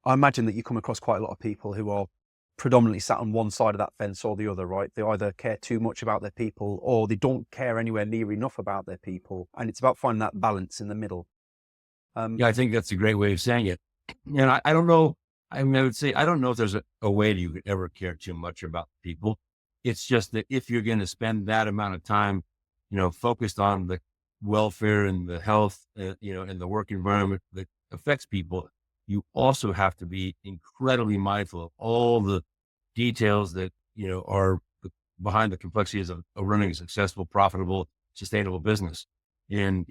I imagine that you come across quite a lot of people who are predominantly sat on one side of that fence or the other, right? They either care too much about their people or they don't care anywhere near enough about their people. And it's about finding that balance in the middle. Yeah, I think that's a great way of saying it. And I don't know. I mean, I would say, I don't know if there's a way that you could ever care too much about people. It's just that if you're going to spend that amount of time, focused on the welfare and the health, and the work environment that affects people, you also have to be incredibly mindful of all the details that, are behind the complexities of running a successful, profitable, sustainable business. And,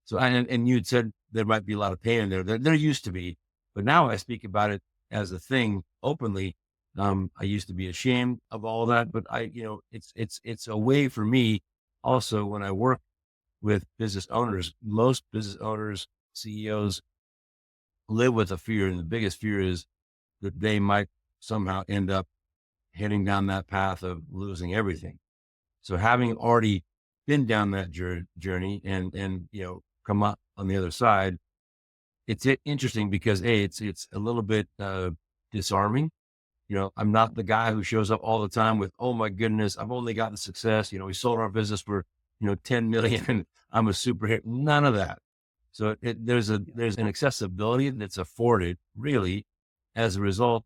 so, and you'd said there might be a lot of pain in there. There used to be, but now I speak about it as a thing openly. I used to be ashamed of all that, but it's a way for me also when I work with business owners. Most business owners, CEOs live with a fear. And the biggest fear is that they might somehow end up heading down that path of losing everything. So having already been down that journey and come up on the other side, it's interesting because it's a little bit disarming. I'm not the guy who shows up all the time with, oh my goodness, I've only gotten success. We sold our business for 10 million and I'm a super hit. None of that. So there's an accessibility that's afforded really as a result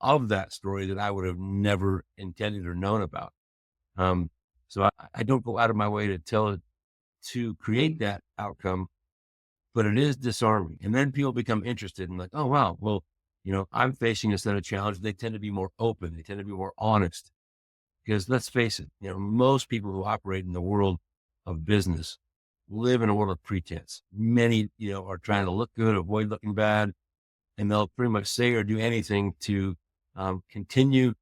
of that story that I would have never intended or known about. So I don't go out of my way to tell it to create that outcome, but it is disarming. And then people become interested and like, oh, wow, well, I'm facing a set of challenges. They tend to be more open. They tend to be more honest because let's face it, most people who operate in the world of business live in a world of pretense. Many, are trying to look good, avoid looking bad, and they'll pretty much say or do anything to continue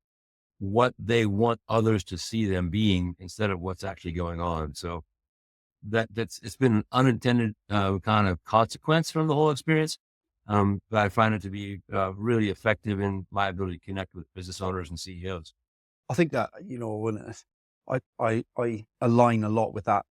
what they want others to see them being instead of what's actually going on. So it's been an unintended kind of consequence from the whole experience. But I find it to be really effective in my ability to connect with business owners and CEOs. I think that, when I align a lot with that